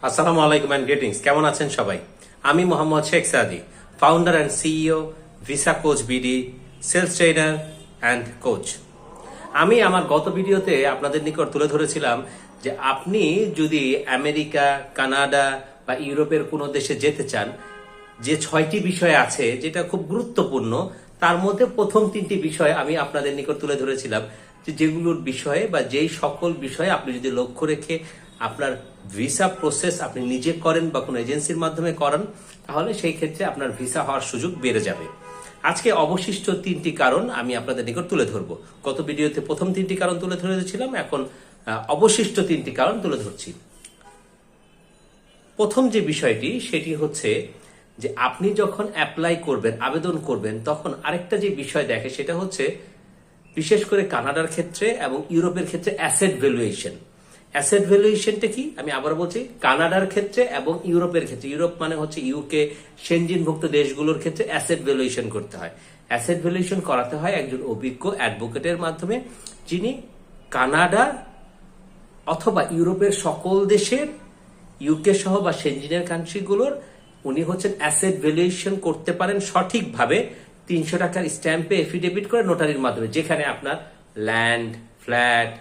আসসালামু আলাইকুম and greetings. কেমন আছেন সবাই? আমি Mohammad Sheikh Sadi, founder and CEO Visa Coach BD, sales trainer and coach. আমি আমার গত ভিডিওতে আপনাদের নিকট তুলে ধরেছিলাম যে আপনি যদি আমেরিকা, কানাডা বা ইউরোপের কোনো দেশে যেতে চান, যে 6টি বিষয় আছে যেটা খুব গুরুত্বপূর্ণ, তার মধ্যে প্রথম 3টি বিষয় আমি আপনাদের নিকট তুলে ধরেছিলাম যে যেগুলোর বিষয়ে বা যেই সকল বিষয়ে আপনি যদি লক্ষ্য রেখে আপনার ভিসা প্রসেস আপনি নিজে করেন বা কোনো এজেন্সির মাধ্যমে করান, তাহলে সেই ক্ষেত্রে আপনার ভিসা হওয়ার সুযোগ বেড়ে যাবে। আজকে অবশিষ্ট 3টি কারণ আমি আপনাদের নিকট তুলে ধরবো। গত ভিডিওতে প্রথম 3টি কারণ তুলে ধরেছিলাম, এখন অবশিষ্ট 3টি কারণ তুলে ধরছি। প্রথম যে বিষয়টি সেটি হচ্ছে যে আপনি যখন অ্যাপ্লাই করবেন, আবেদন করবেন, তখন আরেকটা যে বিষয় দেখে সেটা হচ্ছে বিশেষ করে কানাডার ক্ষেত্রে এবং ইউরোপের ক্ষেত্রে অ্যাসেট ভ্যালুয়েশন। অ্যাসেট ভ্যালুয়েশনটা কি আমি আবার বলছি, কানাডার ক্ষেত্রে এবং ইউরোপের ক্ষেত্রে, ইউরোপ মানে হচ্ছে ইউকে, সেনজিনভুক্ত দেশগুলোর ক্ষেত্রে অ্যাসেট ভ্যালুয়েশন করতে হয়। অ্যাসেট ভ্যালুয়েশন করাতে হয় একজন অভিজ্ঞ অ্যাডভোকেটের মাধ্যমে, যিনি কানাডা অথবা ইউরোপের সকল দেশের, ইউকে সহ বা সেনজিনের কান্ট্রিগুলোর, উনি হচ্ছেন অ্যাসেট ভ্যালুয়েশন করতে পারেন সঠিকভাবে 300 টাকার স্ট্যাম্পে এফিডেভিট করে নোটারির মাধ্যমে, যেখানে আপনার land, flat,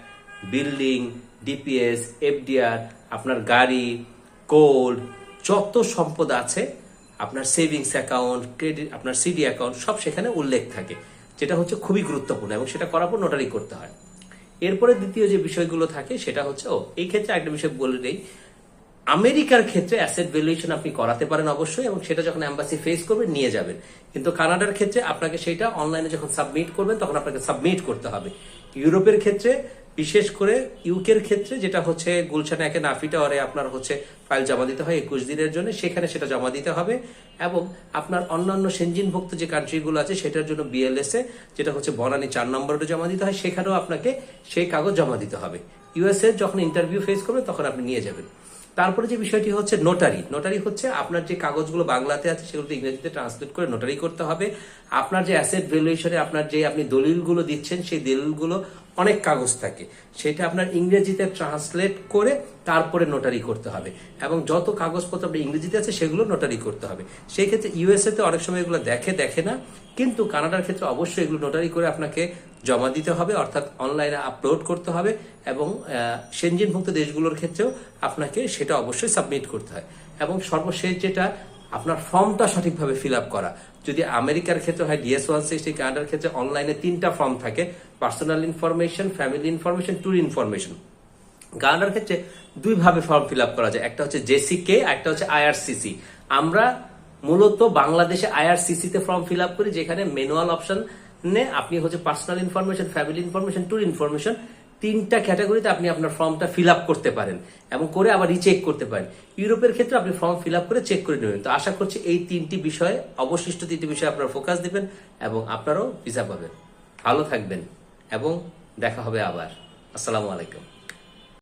building, DPS, FDR, আপনার গাড়ি, গোল্ড, যত সম্পদ আছে, আপনার সেভিংস অ্যাকাউন্ট, ক্রেডিট, আপনার সিডি অ্যাকাউন্ট, সব সেখানে উল্লেখ থাকে, যেটা হচ্ছে খুবই গুরুত্বপূর্ণ এবং সেটা করার পর নোটারি করতে হয়। এরপরে দ্বিতীয় যে বিষয়গুলো থাকে সেটা হচ্ছে, এই ক্ষেত্রে একটা বিষয় বলে নেই, আমেরিকার ক্ষেত্রে অ্যাসেট ভ্যালুয়েশন আপনি করাতে পারেন অবশ্যই, এবং সেটা যখন এম্বাসি ফেস করবে নিয়ে যাবেন। কিন্তু কানাডার ক্ষেত্রে আপনাকে সেটা অনলাইনে যখন সাবমিট করবেন তখন আপনাকে সাবমিট করতে হবে। ইউরোপের ক্ষেত্রে, বিশেষ করে ইউকের ক্ষেত্রে, যেটা হচ্ছে গুলশানে একে নাফিটা ওরে আপনার হচ্ছে ফাইল জমা দিতে হয় 21 দিনের জন্য, সেখানে সেটা জমা দিতে হবে। এবং আপনার অন্যান্য সেনজিনভুক্ত যে কান্ট্রিগুলো আছে সেটার জন্য বিএলএস এ, যেটা হচ্ছে বনানী 4 নম্বরে জমা দিতে হয়, সেখানেও আপনাকে সেই কাগজ জমা দিতে হবে। ইউএসএ যখন ইন্টারভিউ ফেস করবে তখন আপনি নিয়ে যাবেন। তারপরে যে বিষয়টি হচ্ছে নোটারি। নোটারি হচ্ছে আপনার যে কাগজগুলো বাংলাতে আছে সেগুলো ইংরেজিতে ট্রান্সলেট করে নোটারি করতে হবে। আপনার যে অ্যাসেট ভ্যালুয়েশনে আপনার যে আপনি দলিলগুলো দিচ্ছেন, সেই দলিলগুলো অনেক কাগজ থাকে, সেটা আপনার ইংরেজিতে ট্রান্সলেট করে তারপরে নোটারি করতে হবে। এবং যত কাগজপত্র আপনার ইংরেজিতে আছে সেগুলো নোটারি করতে হবে। সেই ক্ষেত্রে ইউএসএ তে অনেক সময় এগুলো দেখে না, কিন্তু কানাডার ক্ষেত্রে অবশ্যই এগুলো নোটারি করে আপনাকে জমা দিতে হবে, অর্থাৎ অনলাইনে আপলোড করতে হবে। এবং সেনজিনভুক্ত দেশগুলোর ক্ষেত্রেও আপনাকে সেটা অবশ্যই সাবমিট করতে হয়। এবং সর্বশেষ যেটা, আপনার ফর্মটা সঠিকভাবে ফিল আপ করা। যদি আমেরিকার ক্ষেত্রে হয় DS-160, কানাডার ক্ষেত্রে অনলাইনে 3টা ফর্ম থাকে: personal information, family information, tour information. কানাডার ক্ষেত্রে 2 ভাবে ফর্ম ফিল আপ করা যায়, একটা হচ্ছে জেসিকে, একটা হচ্ছে IRCC। আমরা মূলত বাংলাদেশে IRCC তে ফর্ম ফিল আপ করি, যেখানে ম্যানুয়াল অপশন আপনি হচ্ছে personal information, family information, tour information, 3টা ক্যাটাগরিতে আপনি আপনার ফর্মটা ফিল আপ করতে পারেন এবং করে আবার রিচেক করতে পারেন। ইউরোপের ক্ষেত্রে আপনি ফর্ম ফিল আপ করে চেক করে নেবেন। তো আশা করছি এই 3টি বিষয়ে, অবশিষ্ট 3টি বিষয়ে আপনারা ফোকাস দিবেন এবং আপনারাও ভিসা পাবেন। ভালো থাকবেন এবং দেখা হবে আবার। আসসালামু আলাইকুম।